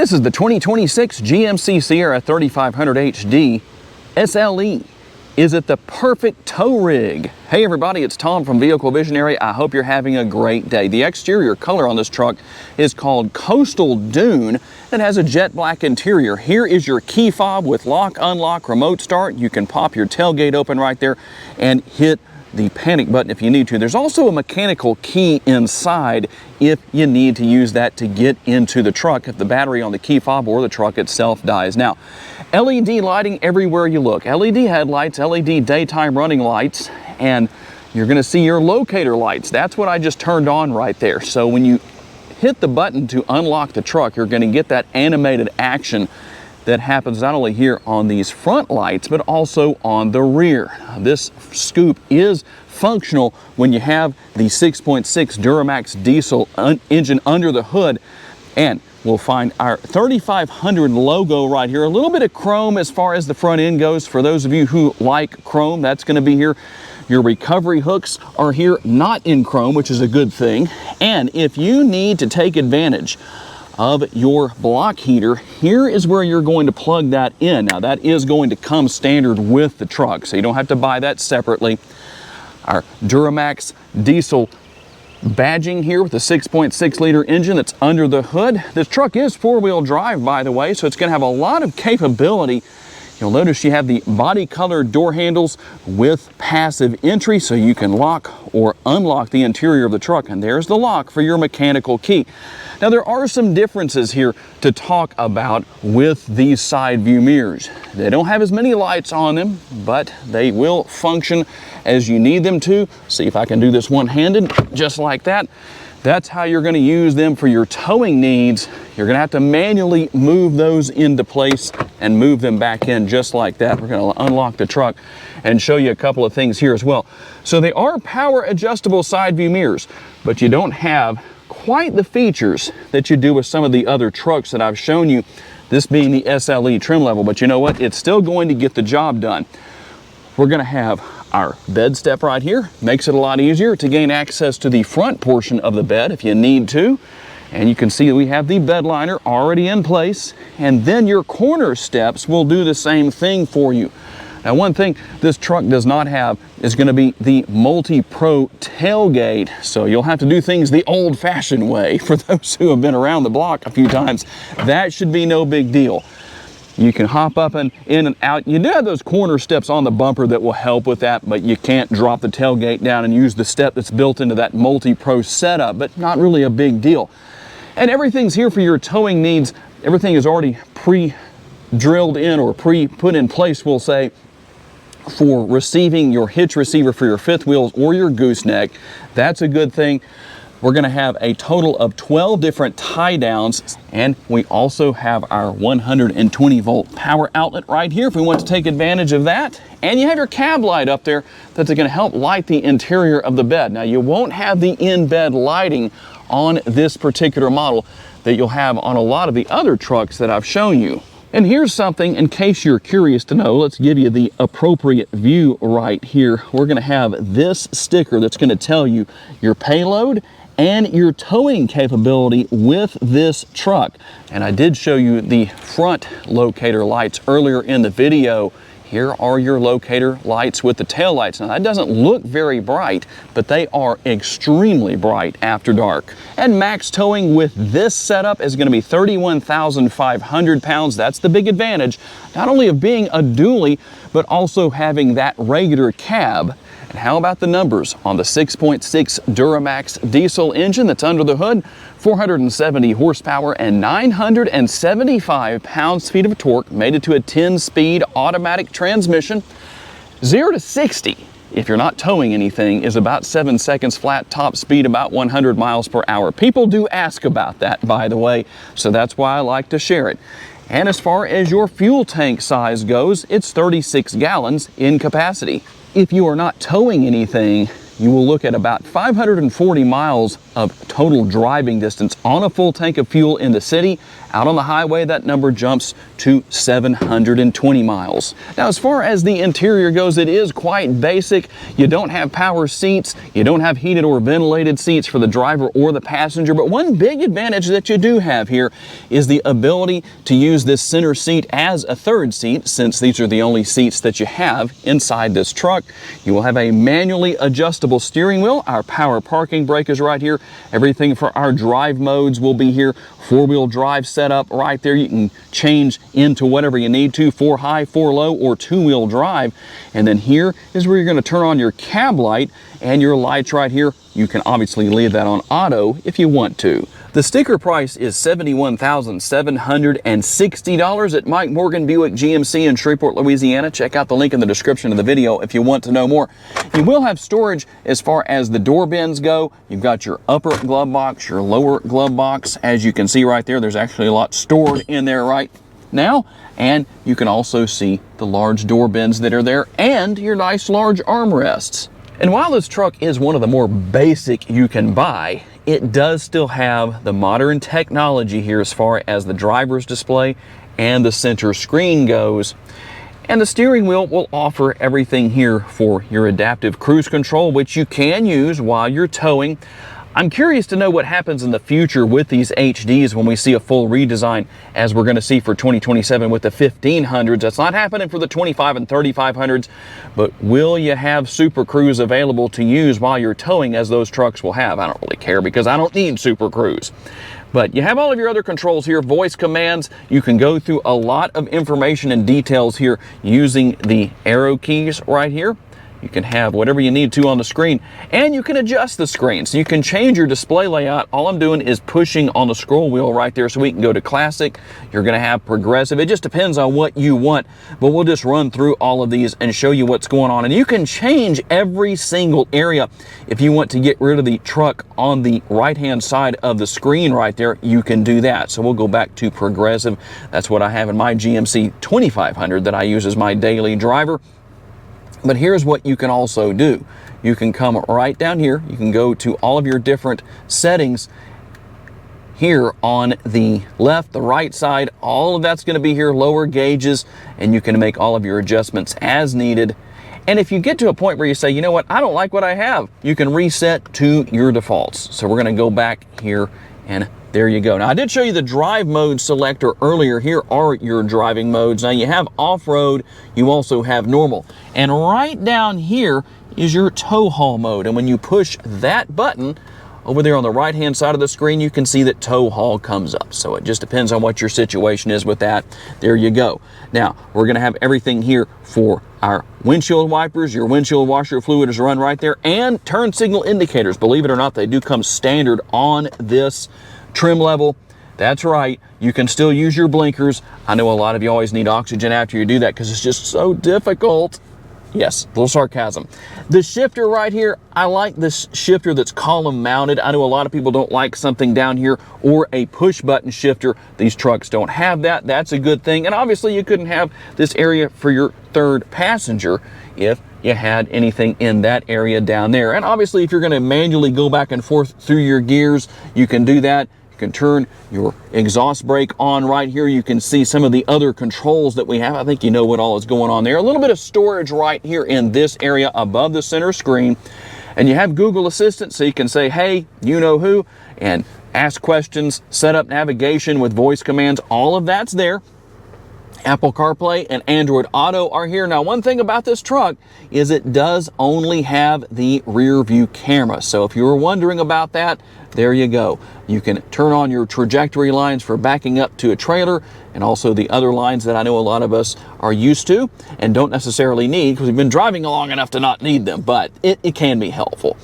This is the 2026 GMC Sierra 3500 HD SLE. Is it the perfect tow rig? Hey everybody, it's Tom from Vehicle Visionary. I hope you're having a great day. The exterior color on this truck is called Coastal Dune. It has a jet black interior. Here is your key fob with lock, unlock, remote start. You can pop your tailgate open right there and hit the panic button if you need to. There's also a mechanical key inside if you need to use that to get into the truck if the battery on the key fob or the truck itself dies. Now, LED lighting everywhere you look. LED headlights, LED daytime running lights, and you're going to see your locator lights. That's what I just turned on right there. So when you hit the button to unlock the truck, you're going to get that animated action that happens not only here on these front lights, but also on the rear. This scoop is functional when you have the 6.6 Duramax diesel engine under the hood. And we'll find our 3500 logo right here. A little bit of chrome as far as the front end goes. For those of you who like chrome, that's going to be here. Your recovery hooks are here, not in chrome, which is a good thing. And if you need to take advantage of your block heater, here is where you're going to plug that in. Now that is going to come standard with the truck, so you don't have to buy that separately. Our Duramax diesel badging here with a 6.6 liter engine that's under the hood. This truck is four-wheel drive, by the way, so it's going to have a lot of capability. You'll notice you have the body color door handles with passive entry, so you can lock or unlock the interior of the truck. And there's the lock for your mechanical key. Now there are some differences here to talk about with these side view mirrors. They don't have as many lights on them, but they will function as you need them to. See if I can do this one-handed, just like that. That's how you're going to use them for your towing needs. You're going to have to manually move those into place and move them back in just like that. We're going to unlock the truck and show you a couple of things here as well. So they are power adjustable side view mirrors, but you don't have quite the features that you do with some of the other trucks that I've shown you, this being the SLE trim level. But you know what? It's still going to get the job done. We're going to have our bed step right here. Makes it a lot easier to gain access to the front portion of the bed if you need to. And you can see that we have the bed liner already in place. And then your corner steps will do the same thing for you. Now, one thing this truck does not have is going to be the multi-pro tailgate. So you'll have to do things the old-fashioned way. For those who have been around the block a few times, that should be no big deal. You can hop up and in and out. You do have those corner steps on the bumper that will help with that, but you can't drop the tailgate down and use the step that's built into that multi-pro setup, but not really a big deal. And everything's here for your towing needs. Everything is already pre-drilled in or pre-put in place, we'll say, for receiving your hitch receiver for your fifth wheels or your gooseneck. That's a good thing. We're going to have a total of 12 different tie downs, and we also have our 120 volt power outlet right here if we want to take advantage of that. And you have your cab light up there that's going to help light the interior of the bed. Now you won't have the in-bed lighting on this particular model that you'll have on a lot of the other trucks that I've shown you. And here's something in case you're curious to know. Let's give you the appropriate view right here. We're going to have this sticker that's going to tell you your payload and your towing capability with this truck. And I did show you the front locator lights earlier in the video. Here are your locator lights with the tail lights. Now that doesn't look very bright, but they are extremely bright after dark. And max towing with this setup is going to be 31,500 pounds. That's the big advantage, not only of being a dually, but also having that regular cab. And how about the numbers on the 6.6 Duramax diesel engine that's under the hood? 470 horsepower and 975 pounds-feet of torque, made it to a 10-speed automatic transmission. 0 to 60, if you're not towing anything, is about 7 seconds flat, top speed about 100 miles per hour. People do ask about that, by the way, so that's why I like to share it. And as far as your fuel tank size goes, it's 36 gallons in capacity. If you are not towing anything, you will look at about 540 miles of total driving distance on a full tank of fuel in the city. Out on the highway, that number jumps to 720 miles. Now, as far as the interior goes, it is quite basic. You don't have power seats. You don't have heated or ventilated seats for the driver or the passenger. But one big advantage that you do have here is the ability to use this center seat as a third seat, since these are the only seats that you have inside this truck. You will have a manually adjustable steering wheel. Our power parking brake is right here. Everything for our drive modes will be here. Four-wheel drive setup right there. You can change into whatever you need to, 4 high, 4 low, or two-wheel drive. And then here is where you're going to turn on your cab light and your lights right here. You can obviously leave that on auto if you want to. The sticker price is $71,760 at Mike Morgan Buick GMC in Shreveport, Louisiana. Check out the link in the description of the video if you want to know more. You will have storage as far as the door bins go. You've got your upper glove box, your lower glove box. As you can see right there, there's actually a lot stored in there right now. And you can also see the large door bins that are there and your nice large armrests. And while this truck is one of the more basic you can buy, it does still have the modern technology here as far as the driver's display and the center screen goes. And the steering wheel will offer everything here for your adaptive cruise control, which you can use while you're towing. I'm curious to know what happens in the future with these HDs when we see a full redesign, as we're going to see for 2027 with the 1500s. That's not happening for the 25 and 3500s, but will you have Super Cruise available to use while you're towing, as those trucks will have? I don't really care because I don't need Super Cruise. But you have all of your other controls here, voice commands. You can go through a lot of information and details here using the arrow keys right here. You can have whatever you need to on the screen, and you can adjust the screen. So you can change your display layout. All I'm doing is pushing on the scroll wheel right there, so we can go to classic. You're going to have progressive. It just depends on what you want, but we'll just run through all of these and show you what's going on. And you can change every single area. If you want to get rid of the truck on the right-hand side of the screen right there, you can do that. So we'll go back to progressive. That's what I have in my GMC 2500 that I use as my daily driver. But here's what you can also do. You can come right down here. You can go to all of your different settings here on the left, the right side. All of that's going to be here, lower gauges, and you can make all of your adjustments as needed. And if you get to a point where you say, you know what, I don't like what I have, you can reset to your defaults. So we're going to go back here, and there you go. Now, I did show you the drive mode selector earlier. Here are your driving modes. Now, you have off-road, you also have normal. And right down here is your tow haul mode. And when you push that button over there on the right-hand side of the screen, you can see that tow haul comes up. So it just depends on what your situation is with that. There you go. Now, we're going to have everything here for our windshield wipers. Your windshield washer fluid is run right there, and turn signal indicators. Believe it or not, they do come standard on this trim level. That's right, you can still use your blinkers. I know a lot of you always need oxygen after you do that because it's just so difficult. Yes, a little sarcasm. The shifter right here, I like this shifter that's column mounted. I know a lot of people don't like something down here or a push button shifter. These trucks don't have that. That's a good thing. And obviously you couldn't have this area for your third passenger if you had anything in that area down there. And obviously if you're going to manually go back and forth through your gears, you can do that. You can turn your exhaust brake on right here. You can see some of the other controls that we have. I think you know what all is going on there. A little bit of storage right here in this area above the center screen. And you have Google Assistant, so you can say, hey, you know who, and ask questions, set up navigation with voice commands. All of that's there. Apple CarPlay and Android Auto are here. Now, one thing about this truck is it does only have the rear view camera. So if you were wondering about that, there you go. You can turn on your trajectory lines for backing up to a trailer, and also the other lines that I know a lot of us are used to and don't necessarily need because we've been driving long enough to not need them, but it can be helpful.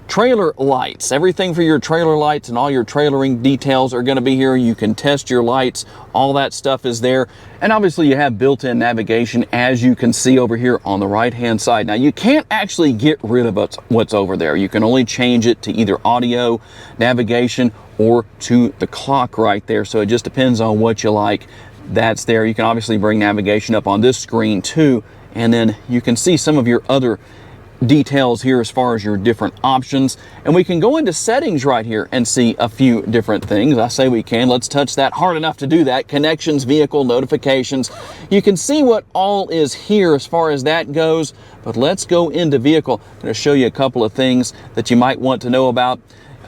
Trailer lights, everything for your trailer lights and all your trailering details are going to be here. You can test your lights, all that stuff is there. And obviously you have built-in navigation, as you can see over here on the right-hand side. Now, you can't actually get rid of what's over there. You can only change it to either audio, navigation, or to the clock right there. So it just depends on what you like. That's there. You can obviously bring navigation up on this screen too. And then you can see some of your other details here as far as your different options, and we can go into settings right here and see a few different things. I say we can. Let's touch that hard enough to do that. Connections, vehicle, notifications. You can see what all is here as far as that goes, but let's go into vehicle. I'm going to show you a couple of things that you might want to know about.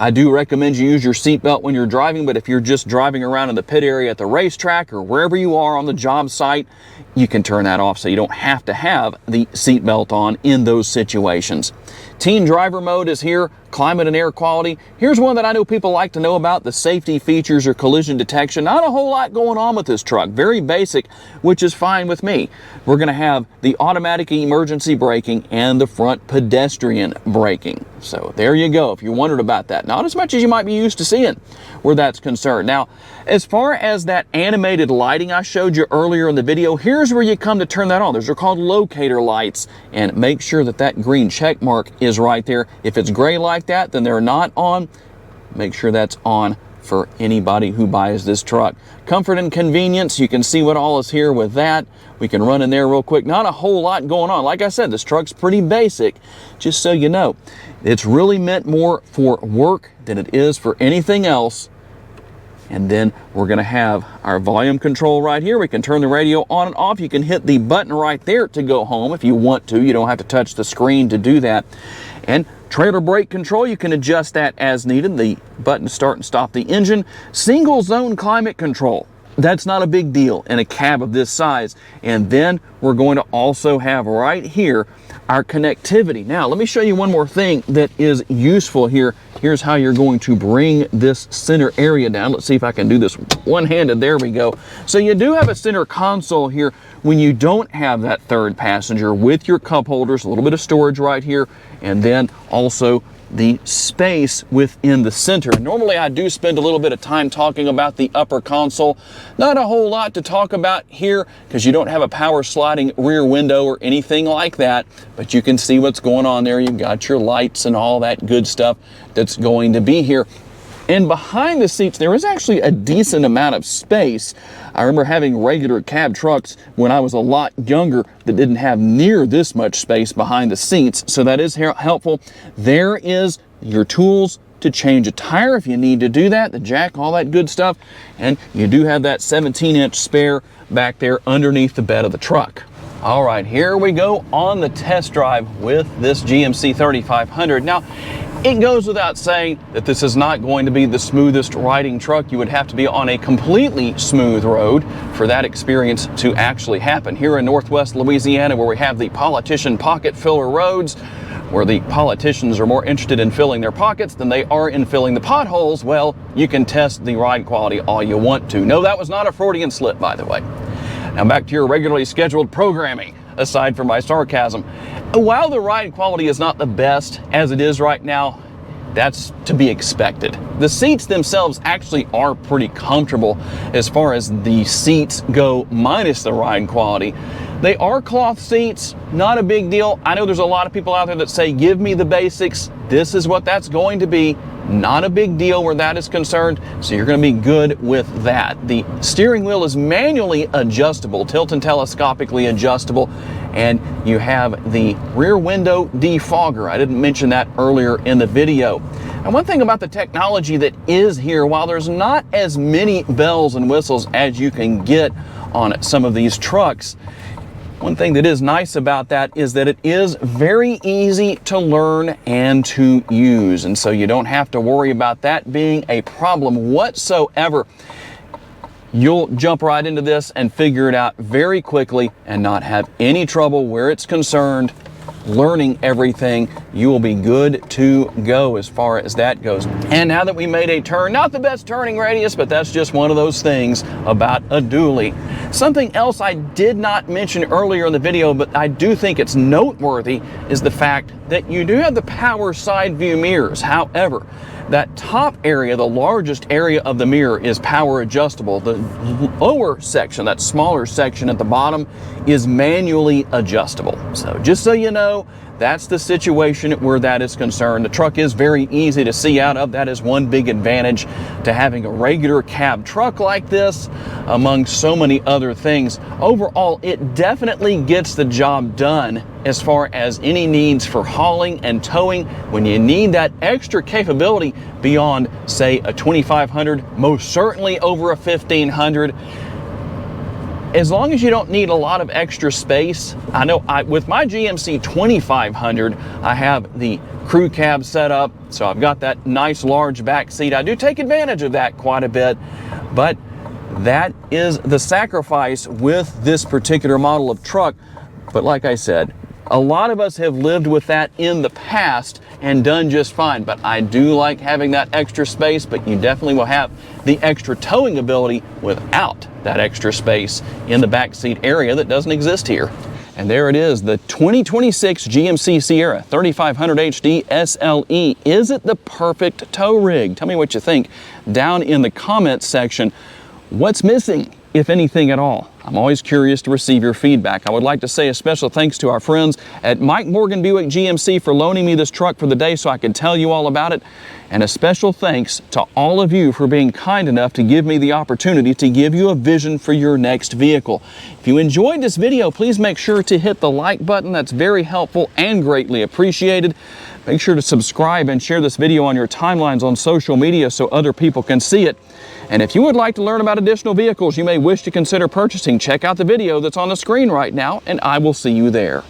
I do recommend you use your seatbelt when you're driving, but if you're just driving around in the pit area at the racetrack or wherever you are on the job site, you can turn that off so you don't have to have the seatbelt on in those situations. Teen driver mode is here, climate and air quality. Here's one that I know people like to know about, the safety features or collision detection. Not a whole lot going on with this truck, very basic, which is fine with me. We're gonna have the automatic emergency braking and the front pedestrian braking. So there you go, if you wondered about that. Not as much as you might be used to seeing where that's concerned. Now, as far as that animated lighting I showed you earlier in the video, here's where you come to turn that on. Those are called locator lights, and make sure that that green check mark is right there. If it's gray like that, then they're not on. Make sure that's on for anybody who buys this truck. Comfort and convenience, you can see what all is here with that. We can run in there real quick. Not a whole lot going on. Like I said, this truck's pretty basic, just so you know. It's really meant more for work than it is for anything else. And then we're going to have our volume control right here. We can turn the radio on and off. You can hit the button right there to go home if you want to. You don't have to touch the screen to do that. And trailer brake control, you can adjust that as needed. The button to start and stop the engine. Single zone climate control. That's not a big deal in a cab of this size. And then we're going to also have right here our connectivity. Now, let me show you one more thing that is useful here. Here's how you're going to bring this center area down. Let's see if I can do this one-handed. There we go. So you do have a center console here when you don't have that third passenger with your cup holders, a little bit of storage right here, and then also the space within the center. Normally I do spend a little bit of time talking about the upper console. Not a whole lot to talk about here because you don't have a power sliding rear window or anything like that, but you can see what's going on there. You've got your lights and all that good stuff that's going to be here. And behind the seats, there is actually a decent amount of space. I remember having regular cab trucks when I was a lot younger that didn't have near this much space behind the seats, so that is helpful. There is your tools to change a tire if you need to do that, the jack, all that good stuff, and you do have that 17-inch spare back there underneath the bed of the truck. All right, here we go on the test drive with this GMC 3500. Now, it goes without saying that this is not going to be the smoothest riding truck. You would have to be on a completely smooth road for that experience to actually happen. Here in Northwest Louisiana, where we have the politician pocket filler roads, where the politicians are more interested in filling their pockets than they are in filling the potholes, well, you can test the ride quality all you want to. No, that was not a Freudian slip, by the way. Now back to your regularly scheduled programming, aside from my sarcasm. While the ride quality is not the best as it is right now, that's to be expected. The seats themselves actually are pretty comfortable as far as the seats go, minus the ride quality. They are cloth seats, not a big deal. I know there's a lot of people out there that say, give me the basics. This is what that's going to be. Not a big deal where that is concerned, so you're going to be good with that. The steering wheel is manually adjustable, tilt and telescopically adjustable, and you have the rear window defogger. I didn't mention that earlier in the video. And one thing about the technology that is here, while there's not as many bells and whistles as you can get on some of these trucks, one thing that is nice about that is that it is very easy to learn and to use, and so you don't have to worry about that being a problem whatsoever. You'll jump right into this and figure it out very quickly and not have any trouble where it's concerned. Learning everything, you will be good to go as far as that goes. And now that we made a turn, not the best turning radius, but that's just one of those things about a dually. Something else I did not mention earlier in the video, but I do think it's noteworthy, is the fact that you do have the power side view mirrors. However, that top area, the largest area of the mirror, is power adjustable. The lower section, that smaller section at the bottom, is manually adjustable. So just so you know, that's the situation where that is concerned. The truck is very easy to see out of. That is one big advantage to having a regular cab truck like this, among so many other things. Overall, it definitely gets the job done as far as any needs for hauling and towing. When you need that extra capability beyond, say, a 2500, most certainly over a 1500, as long as you don't need a lot of extra space. I know with my GMC 2500, I have the crew cab set up, so I've got that nice large back seat. I do take advantage of that quite a bit, but that is the sacrifice with this particular model of truck. But like I said, a lot of us have lived with that in the past and done just fine. But I do like having that extra space, but you definitely will have the extra towing ability without that extra space in the back seat area that doesn't exist here. And there it is, the 2026 GMC Sierra 3500 HD SLE. Is it the perfect tow rig? Tell me what you think down in the comments section. What's missing, if anything at all? I'm always curious to receive your feedback. I would like to say a special thanks to our friends at Mike Morgan Buick GMC for loaning me this truck for the day so I could tell you all about it. And a special thanks to all of you for being kind enough to give me the opportunity to give you a vision for your next vehicle. If you enjoyed this video, please make sure to hit the like button. That's very helpful and greatly appreciated. Make sure to subscribe and share this video on your timelines on social media so other people can see it. And if you would like to learn about additional vehicles you may wish to consider purchasing, check out the video that's on the screen right now, and I will see you there.